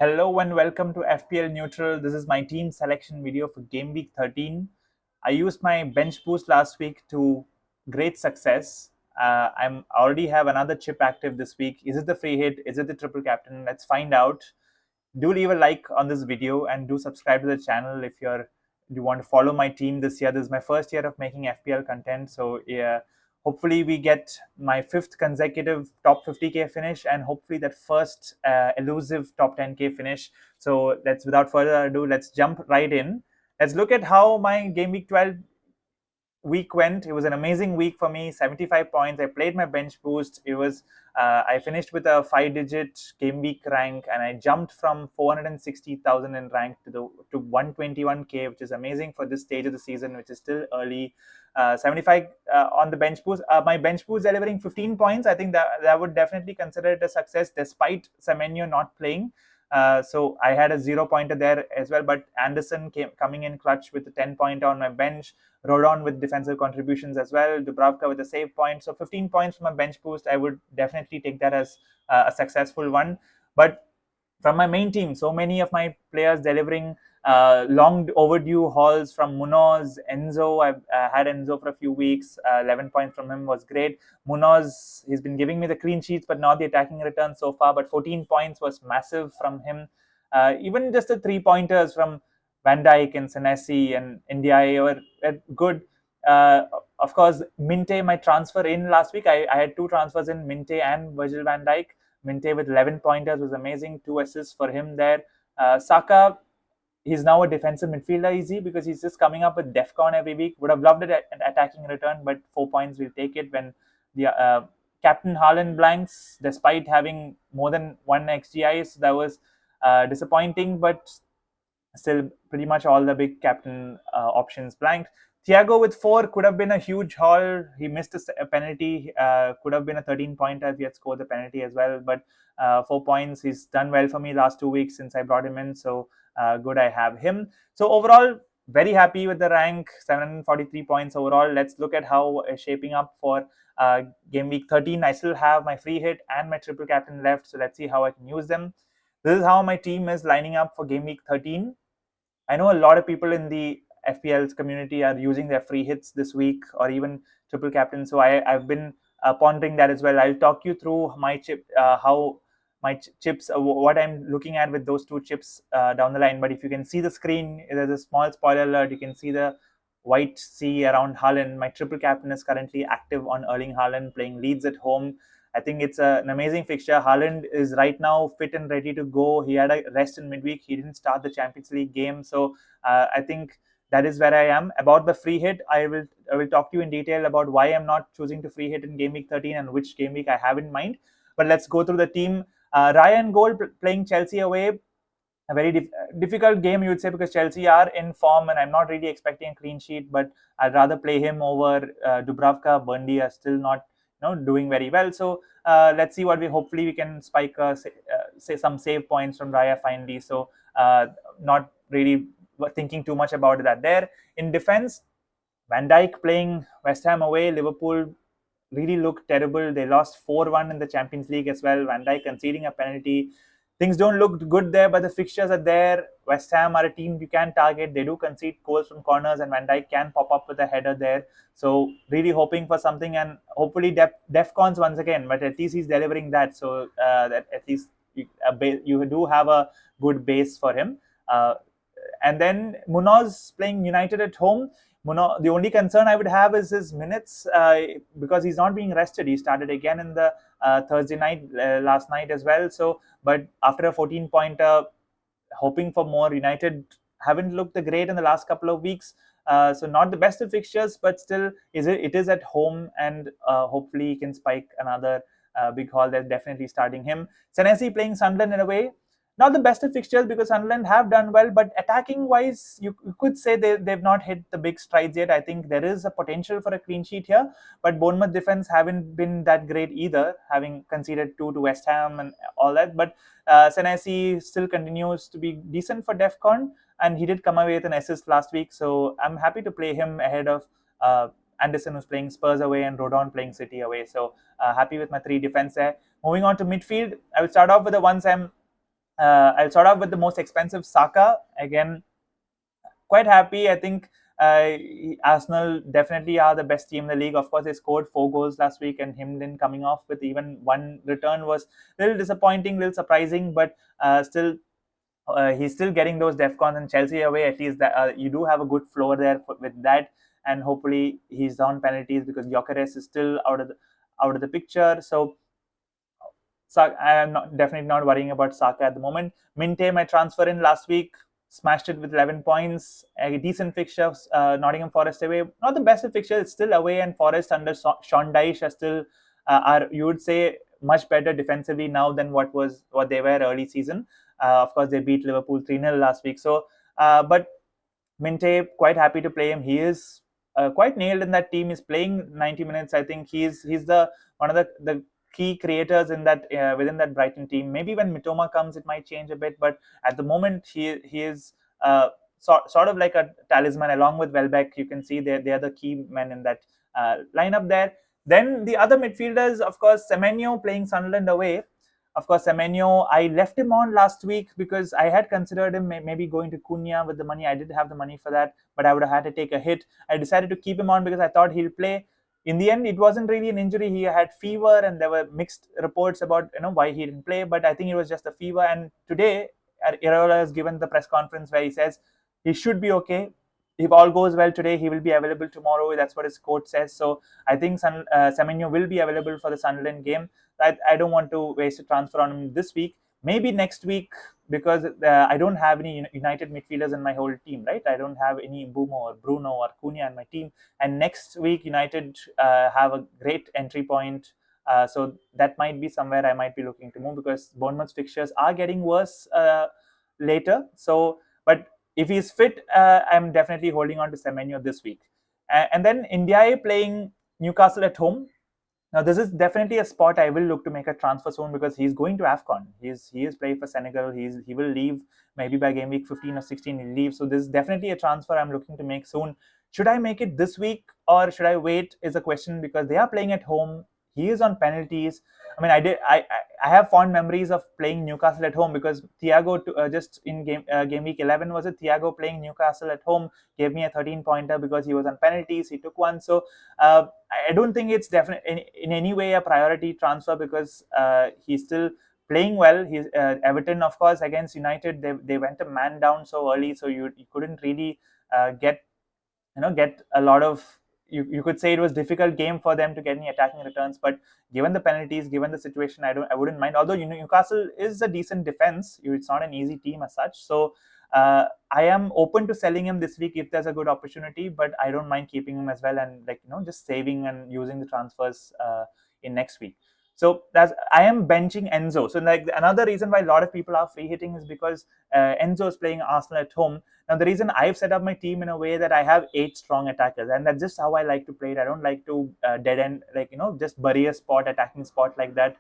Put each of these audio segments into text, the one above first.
Hello and welcome to FPL Neutral. This is my team selection video for game week 13. I used my bench boost last week to great success. I'm already have another chip active this week. Is it the free hit? Is it the triple captain? Let's find out. Do leave a like on this video and do subscribe to the channel if you want to follow my team this year. This is my first year of making FPL content, so yeah, hopefully we get my fifth consecutive top 50k finish and hopefully that first elusive top 10k finish. So without further ado, let's jump right in. Let's look at how my game week 12 week went. It was an amazing week for me. 75 points. I played my bench boost. I finished with a 5-digit game week rank, and I jumped from 460,000 in rank to 121k, which is amazing for this stage of the season, which is still early. 75 on the bench boost. My bench boost delivering 15 points. I think that would definitely consider it a success, despite Semenyo not playing. So I had a 0-pointer there as well, but Anderson coming in clutch with a 10-pointer on my bench. Rodon with defensive contributions as well. Dubravka with a save point. So 15 points from a bench boost. I would definitely take that as a successful one. But from my main team, so many of my players delivering long overdue hauls from Munoz, Enzo. I've had Enzo for a few weeks. 11 points from him was great. Munoz, he's been giving me the clean sheets, but not the attacking return so far. But 14 points was massive from him. Even just the 3-pointers from Van Dijk and Senesi and India were good. Of course, Minte, my transfer in last week, I had 2 transfers in, Minte and Virgil van Dijk. Minte with 11 pointers was amazing. 2 assists for him there. Saka, he's now a defensive midfielder easy because he's just coming up with DEFCON every week. Would have loved it an attacking return, but 4 points will take it when the Captain Haaland blanks, despite having more than 1 XGI. So that was disappointing, but still pretty much all the big captain options blanked. Thiago with 4 could have been a huge haul. He missed a penalty. Could have been a 13-pointer if he had scored the penalty as well. But 4 points. He's done well for me last 2 weeks since I brought him in. So good I have him. So overall, very happy with the rank. 743 points overall. Let's look at how shaping up for game week 13. I still have my free hit and my triple captain left. So let's see how I can use them. This is how my team is lining up for game week 13. I know a lot of people in the FPL's community are using their free hits this week or even triple captain. So I've been pondering that as well. I'll talk you through my chips, what I'm looking at with those 2 chips down the line. But if you can see the screen, there's a small spoiler alert. You can see the white C around Haaland. My triple captain is currently active on Erling Haaland, playing Leeds at home. I think it's an amazing fixture. Haaland is right now fit and ready to go. He had a rest in midweek. He didn't start the Champions League game. So I think that is where I am. About the free hit, I will talk to you in detail about why I'm not choosing to free hit in game week 13 and which game week I have in mind. But let's go through the team. Ryan Gold playing Chelsea away. A very difficult game, you would say, because Chelsea are in form and I'm not really expecting a clean sheet, but I'd rather play him over Dubravka. Burnley are still not doing very well. So let's see hopefully we can spike say some save points from Raya finally. So not really thinking too much about that there. In defense, Van Dijk playing West Ham away. Liverpool really looked terrible. They lost 4-1 in the Champions League as well. Van Dijk conceding a penalty. Things don't look good there, but the fixtures are there. West Ham are a team you can target. They do concede goals from corners, and Van Dijk can pop up with a header there. So really hoping for something, and hopefully DEFCONs once again. But at least he's delivering that, so that at least you do have a good base for him. And then Munoz playing United at home. The only concern I would have is his minutes because he's not being rested. He started again in the Thursday night last night as well. So, but after a 14-pointer, hoping for more. United haven't looked great in the last couple of weeks. So not the best of fixtures, but still it is at home, and hopefully he can spike another big haul. They're definitely starting him. Senesi playing Sunderland in a way. Not the best of fixtures because Sunderland have done well, but attacking wise, you could say they've not hit the big strides yet. I think there is a potential for a clean sheet here, but Bournemouth defense haven't been that great either, having conceded 2 to West Ham and all that. But Senesi still continues to be decent for DEFCON, and he did come away with an assist last week, so I'm happy to play him ahead of Anderson, who's playing Spurs away, and Rodon playing City away. So happy with my 3 defense there. Moving on to midfield, I will start off with the ones I'm I'll start off with the most expensive, Saka. Again, quite happy. I think Arsenal definitely are the best team in the league. Of course, they scored 4 goals last week, and him then coming off with even one return was a little disappointing, a little surprising, but still. He's still getting those DEFCONs, and Chelsea away. At least that you do have a good floor there with that, and hopefully he's on penalties because Gyökeres is still out of the picture. So I am definitely not worrying about Saka at the moment. Minte, my transfer in last week, smashed it with 11 points. A decent fixture. Nottingham Forest away, not the best of fixture. It's still away, and Forest under Sean Dyche are still are, you would say, much better defensively now than what they were early season. Of course, they beat Liverpool 3-0 last week. So, but Minte, quite happy to play him. He is quite nailed in that team. He's playing 90 minutes. I think he's the one of the key creators in that within that Brighton team. Maybe when Mitoma comes, it might change a bit, but at the moment he is sort of like a talisman along with Welbeck. You can see they are the key men in that lineup there. Then the other midfielders, of course, Semenyo playing Sunderland away. Of course, Semenyo, I left him on last week because I had considered him maybe going to Cunha with the money. I did have the money for that, but I would have had to take a hit. I decided to keep him on because I thought he'll play. In the end, it wasn't really an injury. He had fever, and there were mixed reports about why he didn't play. But I think it was just a fever. And today, Iraola has given the press conference where he says he should be okay. If all goes well today, he will be available tomorrow. That's what his coach says. So I think Semenyo will be available for the Sunderland game. I don't want to waste a transfer on him this week. Maybe next week, because I don't have any United midfielders in my whole team, right? I don't have any Mbumo or Bruno or Cunha in my team. And next week, United have a great entry point. So that might be somewhere I might be looking to move because Bournemouth's fixtures are getting worse later. So, but if he's fit, I'm definitely holding on to Semenyo this week. And then India playing Newcastle at home. Now, this is definitely a spot I will look to make a transfer soon because he's going to AFCON. He is playing for Senegal. He will leave maybe by game week 15 or 16. He'll leave. So this is definitely a transfer I'm looking to make soon. Should I make it this week or should I wait? Is a question because they are playing at home. He is on penalties. I mean, I have fond memories of playing Newcastle at home because Thiago just in game week 11 was it Thiago playing Newcastle at home gave me a 13 pointer because he was on penalties. He took one. So I don't think it's definitely in any way a priority transfer because he's still playing well. He's Everton, of course, against United. They went a man down so early, so you couldn't really get a lot of. You could say it was difficult game for them to get any attacking returns, but given the penalties, given the situation, I wouldn't mind. Although Newcastle is a decent defense, it's not an easy team as such. So I am open to selling him this week if there's a good opportunity, but I don't mind keeping him as well and just saving and using the transfers in next week. So I am benching Enzo. So like another reason why a lot of people are free hitting is because Enzo is playing Arsenal at home. Now the reason I've set up my team in a way that I have 8 strong attackers, and that's just how I like to play it. I don't like to dead end just bury a attacking spot like that.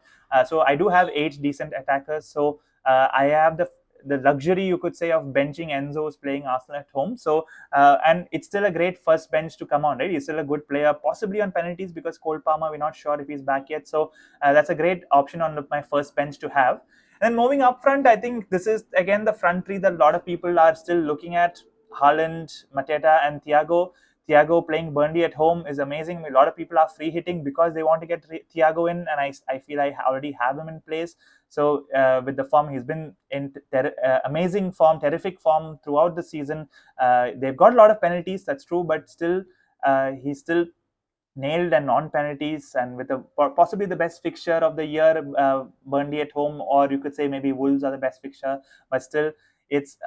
So I do have 8 decent attackers. So I have the luxury, you could say, of benching Enzo's playing Arsenal at home. So, and it's still a great first bench to come on, right? He's still a good player, possibly on penalties because Cole Palmer, we're not sure if he's back yet. So, that's a great option on my first bench to have. And then moving up front, I think this is again the front three that a lot of people are still looking at: Haaland, Mateta, and Thiago. Thiago playing Burnley at home is amazing. A lot of people are free hitting because they want to get Thiago in, and I feel I already have him in place. So with the form, he's been in amazing form, terrific form throughout the season. They've got a lot of penalties, that's true, but still he's still nailed and non-penalties, and with possibly the best fixture of the year, Burnley at home, or you could say maybe Wolves are the best fixture. But still, it's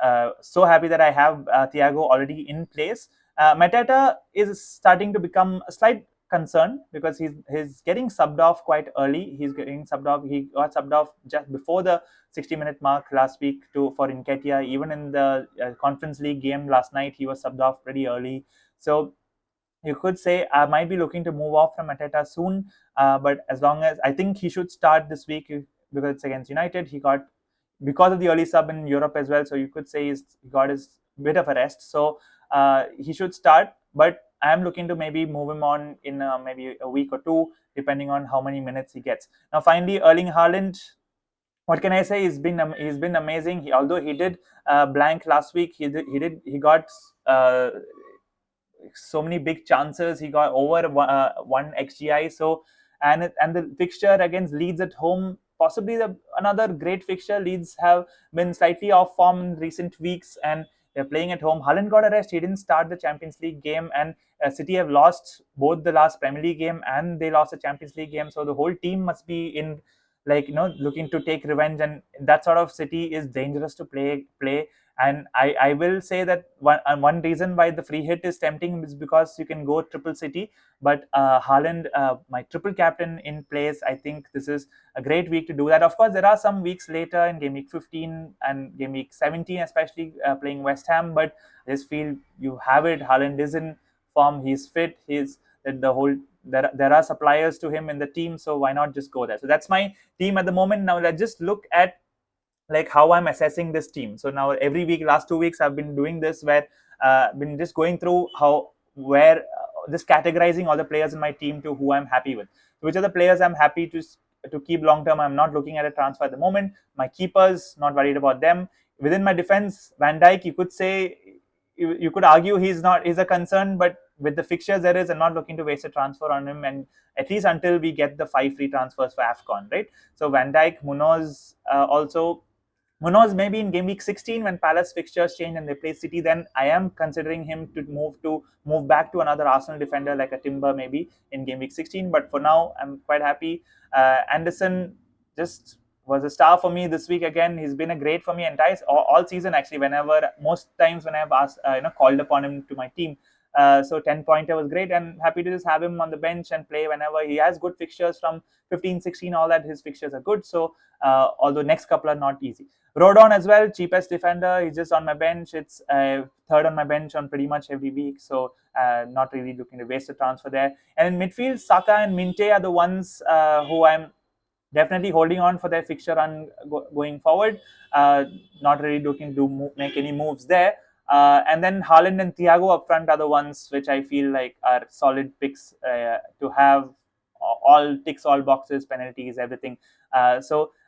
so happy that I have Thiago already in place. Mateta is starting to become a slight concern because he's getting subbed off quite early. He got subbed off just before the 60-minute mark last week for Nketiah. Even in the Conference League game last night, he was subbed off pretty early. So you could say I might be looking to move off from Mateta soon, but as long as I think he should start this week because it's against United. He got because of the early sub in Europe as well, so you could say he got his bit of a rest. So he should start, but I am looking to maybe move him on in maybe a week or two, depending on how many minutes he gets. Now, finally, Erling Haaland. what can I say? He's been amazing. Although he did blank last week, he got so many big chances. He got over one xgi. So and the fixture against Leeds at home, possibly another great fixture. Leeds have been slightly off form in recent weeks, and they're playing at home. Haaland got a rest. He didn't start the Champions League game, and City have lost both the last Premier League game and they lost the Champions League game. So the whole team must be in, like, looking to take revenge, and that sort of City is dangerous to play. And I will say that one reason why the free hit is tempting is because you can go triple City. But Haaland, my triple captain in place, I think this is a great week to do that. Of course, there are some weeks later in game week 15 and game week 17, especially playing West Ham. But I just feel you have it. Haaland is in form. He's fit. He's the whole. There are suppliers to him in the team, so why not just go there? So that's my team at the moment. Now let's just look at like how I'm assessing this team. So now every week, last 2 weeks, I've been doing this where been just going through how where just categorizing all the players in my team to who I'm happy with. Which are the players I'm happy to keep long term. I'm not looking at a transfer at the moment. My keepers, not worried about them. Within my defense, Van Dijk, you could say, you could argue he's a concern, but with the fixtures there is, I'm not looking to waste a transfer on him, and at least until we get the 5 free transfers for AFCON, right? So Van Dijk, Munoz, also Munoz maybe in game week 16 when Palace fixtures change and they play City, then I am considering him to move back to another Arsenal defender like a Timber maybe in game week 16. But for now, I'm quite happy. Anderson just was a star for me this week again. He's been a great for me entire all season actually. Whenever most times when I've asked called upon him to my team. So 10-pointer was great, and happy to just have him on the bench and play whenever he has good fixtures from 15, 16, all that. His fixtures are good. So although next couple are not easy. Rodon as well, cheapest defender. He's just on my bench. It's third on my bench on pretty much every week. So not really looking to waste a transfer there. And in midfield, Saka and Minte are the ones who I'm definitely holding on for their fixture run going forward. Not really looking to make any moves there. And then Haaland and Thiago up front are the ones which I feel like are solid picks to have. All ticks all boxes, penalties, everything.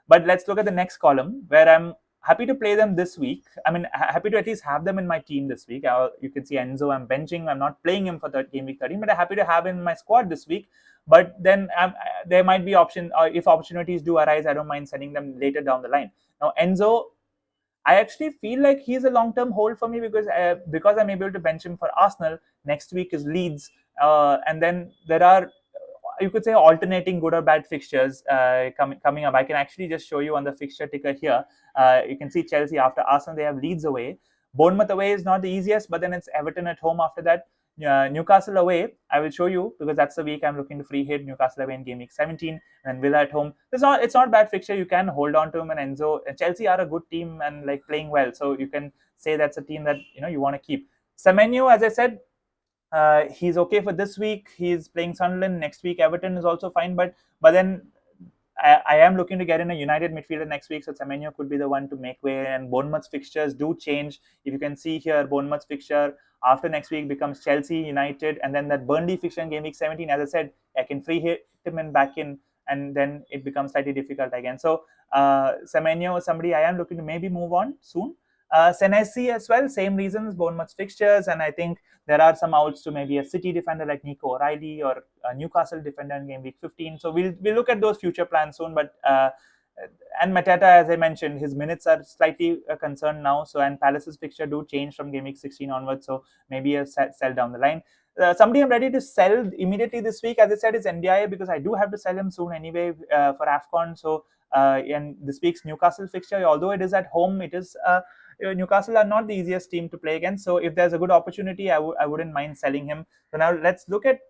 But let's look at the next column where I'm happy to play them this week. I mean, happy to at least have them in my team this week. You can see Enzo, I'm benching. I'm not playing him for game week 13, but I'm happy to have him in my squad this week. But then there might be if opportunities do arise, I don't mind sending them later down the line. Now, Enzo, I actually feel like he's a long-term hold for me because I'm able to bench him for Arsenal. Next week is Leeds, and then there are, you could say, alternating good or bad fixtures coming up. I can actually just show you on the fixture ticker here. You can see Chelsea after Arsenal, they have Leeds away. Bournemouth away is not the easiest, but then it's Everton at home after that. Newcastle away, I will show you because that's the week I'm looking to free hit. Newcastle away in game week 17, and Villa at home. It's not bad fixture. You can hold on to him, and Enzo. Chelsea are a good team and like playing well, so you can say that's a team that you want to keep. Semenyo, as I said, he's okay for this week. He's playing Sunderland next week. Everton is also fine, but then I am looking to get in a United midfielder next week, so Semenyo could be the one to make way. And Bournemouth's fixtures do change. If you can see here, Bournemouth's fixture after next week becomes Chelsea, United, and then that Burnley fixture in game week 17. As I said, I can free hit him and back in, and then it becomes slightly difficult again. So Semenyo, somebody I am looking to maybe move on soon. Senesi as well, same reasons, Bournemouth's fixtures, and I think there are some outs to maybe a City defender like Nico O'Reilly or a Newcastle defender in game week 15. So we'll look at those future plans soon. But and Mateta, as I mentioned, his minutes are slightly a concern now. So and Palace's fixture do change from game week 16 onwards. So maybe a sell down the line. Somebody I'm ready to sell immediately this week, as I said, is NDI because I do have to sell him soon anyway for AFCON. So and this week's Newcastle fixture, although it is at home, it is. Newcastle are not the easiest team to play against. So if there's a good opportunity, I wouldn't mind selling him. So let's look at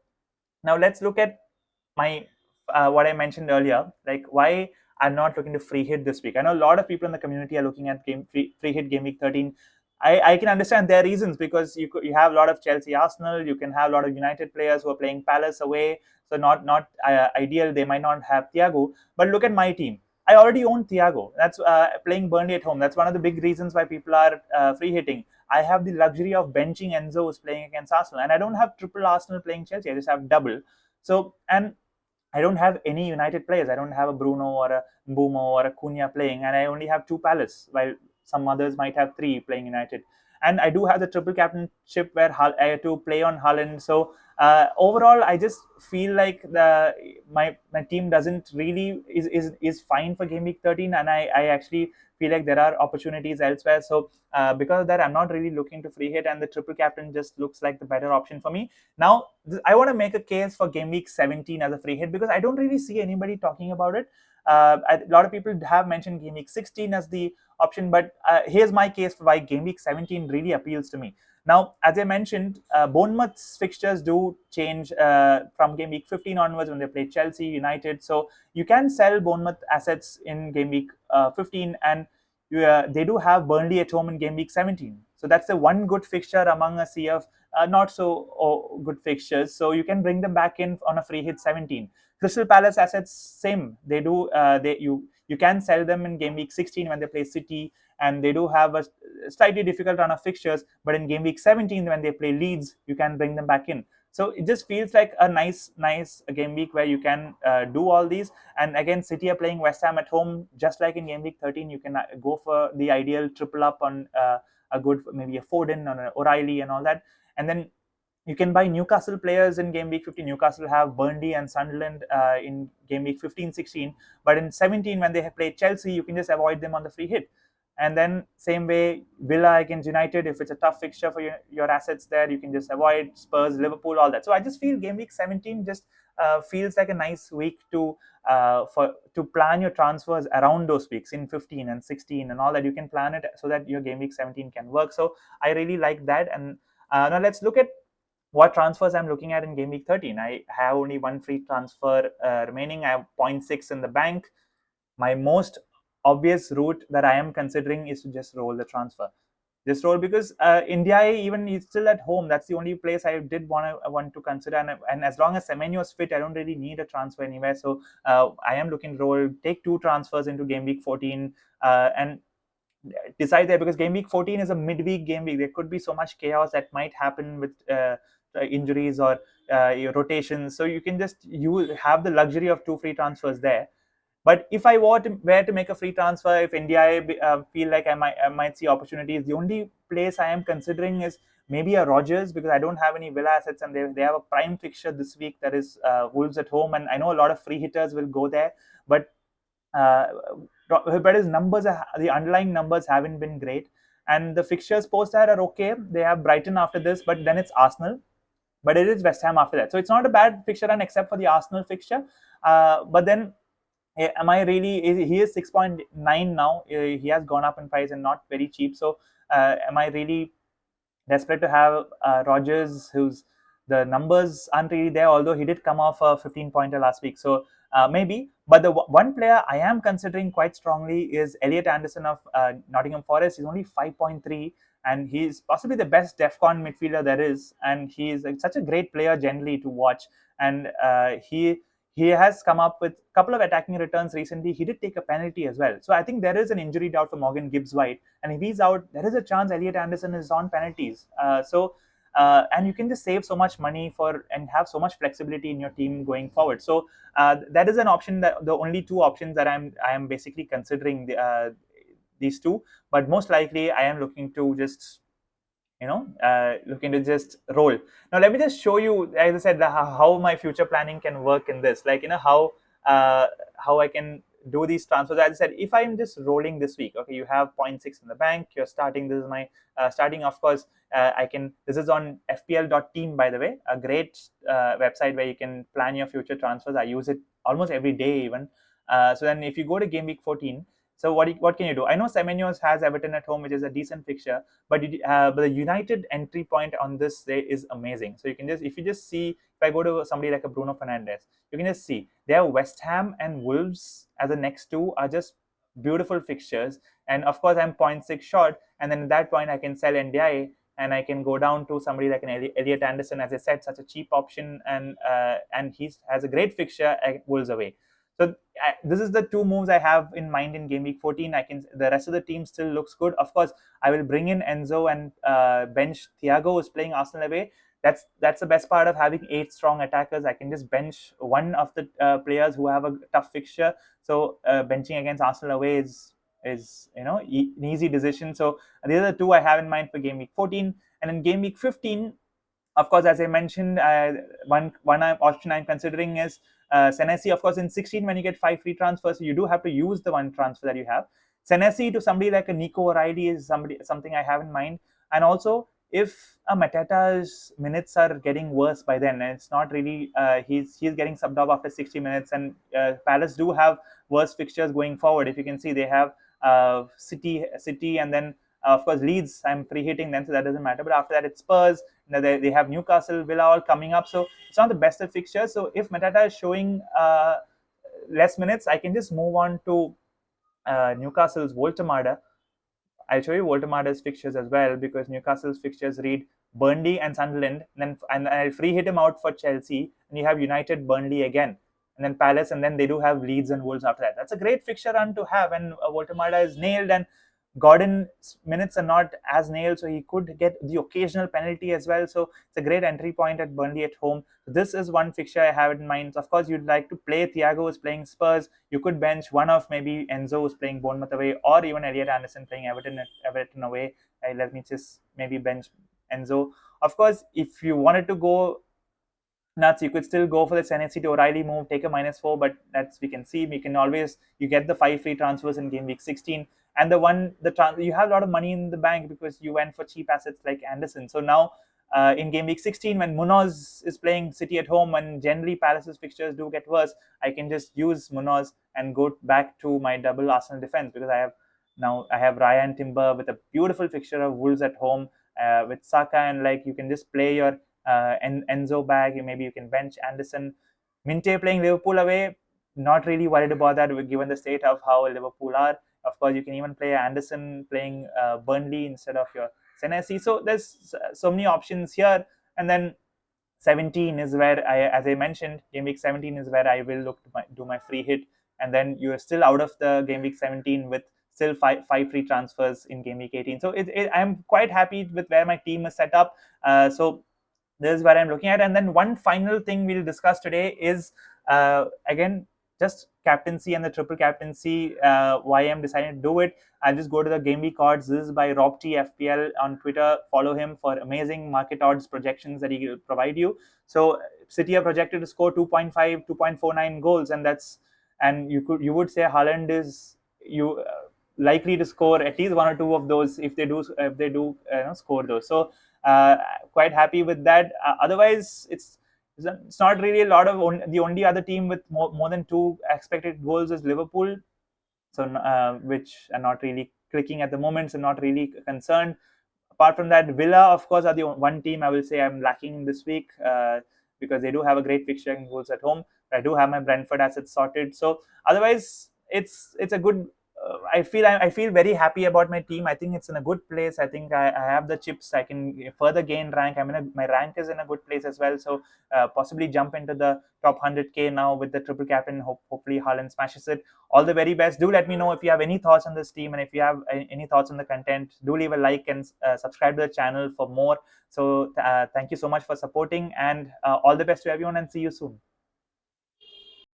my what I mentioned earlier, like why I'm not looking to free hit this week. I know a lot of people in the community are looking at free hit game week 13. I can understand their reasons because you have a lot of Chelsea, Arsenal. You can have a lot of United players who are playing Palace away, so not ideal. They might not have Thiago, but look at my team. I already own Thiago. That's playing Burnley at home. That's one of the big reasons why people are free hitting. I have the luxury of benching Enzo who's playing against Arsenal, and I don't have triple Arsenal playing Chelsea. I just have double. So and I don't have any United players. I don't have a Bruno or a Mbumo or a Cunha playing, and I only have two Palace, while some others might have three playing United. And I do have the triple captainship where I have to play on Holland. So overall, I just feel like my team doesn't really is fine for game week 13, and I actually feel like there are opportunities elsewhere. So because of that, I'm not really looking to free hit, and the triple captain just looks like the better option for me. Now, I want to make a case for game week 17 as a free hit because I don't really see anybody talking about it. A lot of people have mentioned game week 16 as the option, but here's my case for why game week 17 really appeals to me. Now, as I mentioned, Bournemouth's fixtures do change from game week 15 onwards when they play Chelsea, United. So you can sell Bournemouth assets in game week 15, and they do have Burnley at home in game week 17. So that's the one good fixture among a sea of not so good fixtures. So you can bring them back in on a free hit 17. Crystal Palace assets, same. They do. You can sell them in game week 16 when they play City, and they do have a slightly difficult run of fixtures. But in game week 17 when they play Leeds, you can bring them back in. So it just feels like a nice game week where you can do all these. And again, City are playing West Ham at home, just like in game week 13. You can go for the ideal triple up on a good, maybe a Foden or an O'Reilly and all that. And then you can buy Newcastle players in game week 15. Newcastle have Burnley and Sunderland in game week 15, 16. But in 17, when they have played Chelsea, you can just avoid them on the free hit. And then same way, Villa against United, if it's a tough fixture for your assets there, you can just avoid Spurs, Liverpool, all that. So I just feel game week 17 just feels like a nice week to plan your transfers around those weeks in 15 and 16 and all that. You can plan it so that your game week 17 can work. So I really like that. And now let's look at what transfers I'm looking at in game week 13. I have only one free transfer remaining. I have zero point 0.6 in the bank. My most obvious route that I am considering is to just roll the transfer. Just roll because India even is still at home. That's the only place I did want to consider. And as long as Semenyo is fit, I don't really need a transfer anywhere. So I am looking to roll, take two transfers into game week 14 and decide there, because game week 14 is a midweek game week. There could be so much chaos that might happen with injuries or rotations. So you can just have the luxury of two free transfers there. But if I were to make a free transfer, if India feel like I might see opportunities, the only place I am considering is maybe a Rogers, because I don't have any Villa assets, and they have a prime fixture this week, that is Wolves at home, and I know a lot of free hitters will go there, but his numbers, the underlying numbers haven't been great, and the fixtures post that are okay. They have Brighton after this, but then it's Arsenal, but it is West Ham after that. So it's not a bad fixture run except for the Arsenal fixture. But then am I really? He is 6.9 now. He has gone up in price and not very cheap. So am I really desperate to have Rogers, who's the numbers aren't really there, although he did come off a 15-pointer last week. So maybe. But the one player I am considering quite strongly is Elliot Anderson of Nottingham Forest. He's only 5.3, and he's possibly the best DEFCON midfielder there is. And he's such a great player generally to watch. And he has come up with a couple of attacking returns recently. He did take a penalty as well. So I think there is an injury doubt for Morgan Gibbs-White. And if he's out, there is a chance Elliot Anderson is on penalties. And you can just save so much money and have so much flexibility in your team going forward. So that is an option, that the only two options that I am basically considering these two. But most likely I am looking to just looking to just roll. Now let me just show you, as I said, how my future planning can work in this. Like how I can do these transfers. As I said, if I'm just rolling this week, okay, you have 0.6 in the bank. You're starting. This is my starting. Of course, I can. This is on FPL.team, by the way, a great website where you can plan your future transfers. I use it almost every day, even. So then, if you go to game week 14. So what can you do? I know Semenyo has Everton at home, which is a decent fixture, but the United entry point on this day is amazing. So you can if you just see, if I go to somebody like a Bruno Fernandes, you can just see they have West Ham and Wolves as the next two are just beautiful fixtures. And of course, I'm 0.6 short, and then at that point I can sell NDI and I can go down to somebody like an Elliot Anderson, as I said, such a cheap option, and he has a great fixture at Wolves away. So this is the two moves I have in mind in game week 14. The rest of the team still looks good. Of course, I will bring in Enzo and bench Thiago, who's playing Arsenal away. that's the best part of having 8 strong attackers. I can just bench one of the players who have a tough fixture. So benching against Arsenal away is an easy decision. So these are the two I have in mind for game week 14. And in game week 15, of course, as I mentioned, one option I'm considering is Senesi. Of course, in 16, when you get 5 free transfers, you do have to use the one transfer that you have. Senesi to somebody like a Nico O'Reilly is something I have in mind. And also, if a Mateta's minutes are getting worse by then, and it's not really he's getting subbed off after 60 minutes, and Palace do have worse fixtures going forward. If you can see, they have City, and then of course Leeds. I'm free hitting them, so that doesn't matter. But after that, it's Spurs. They have Newcastle, Villa all coming up, so it's not the best of fixtures. So if Mateta is showing less minutes, I can just move on to Newcastle's Voltemada. I'll show you Voltemada's fixtures as well, because Newcastle's fixtures read Burnley and Sunderland, and I'll free hit him out for Chelsea, and you have United, Burnley again, and then Palace, and then they do have Leeds and Wolves after that. That's a great fixture run to have, and Voltemada is nailed, and Gordon's minutes are not as nailed, so he could get the occasional penalty as well. So it's a great entry point at Burnley at home. This is one fixture I have in mind. Of course, you'd like to play Thiago who's playing Spurs. You could bench one of maybe Enzo who's playing Bournemouth away, or even Elliot Anderson playing Everton away. Let me just maybe bench Enzo. Of course, if you wanted to go nuts, you could still go for the Senesi to O'Reilly move, take a -4, but that's, we can see, you get the 5 free transfers in game week 16, and you have a lot of money in the bank because you went for cheap assets like Anderson. So now in game week 16, when Munoz is playing City at home, and generally Palace's fixtures do get worse, I can just use Munoz and go back to my double Arsenal defense, because I have Ryan Timber with a beautiful fixture of Wolves at home with Saka, and you can just play your Enzo back. Maybe you can bench Anderson. Minte playing Liverpool away, not really worried about that given the state of how Liverpool are. Of course, you can even play Anderson playing Burnley instead of your Senesi. So there's so many options here. And then 17 is where as I mentioned, game week 17 is where I will look to do my free hit. And then you're still out of the game week 17 with still five free transfers in game week 18. So I'm quite happy with where my team is set up. So this is what I'm looking at. And then one final thing we'll discuss today is again just captaincy and the triple captaincy. Why I'm deciding to do it. I'll just go to the game week odds. This is by Rob T FPL on Twitter. Follow him for amazing market odds projections that he will provide you. So City are projected to score 2.5, 2.49 goals, and you would say Haaland is likely to score at least one or two of those if they do score those. So quite happy with that. Otherwise, it's not really a lot of the only other team with more than 2 expected goals is Liverpool. So which are not really clicking at the moment, so not really concerned. Apart from that, Villa, of course, are the one team I will say I'm lacking this week because they do have a great fixture in goals at home. I do have my Brentford assets sorted. So otherwise, it's a good. I feel very happy about my team. I think it's in a good place. I think I have the chips. I can further gain rank. My rank is in a good place as well. So possibly jump into the top 100k now with the triple captain. Hopefully Haaland smashes it. All the very best. Do let me know if you have any thoughts on this team, and if you have any thoughts on the content, do leave a like and subscribe to the channel for more. So thank you so much for supporting, and all the best to everyone, and see you soon.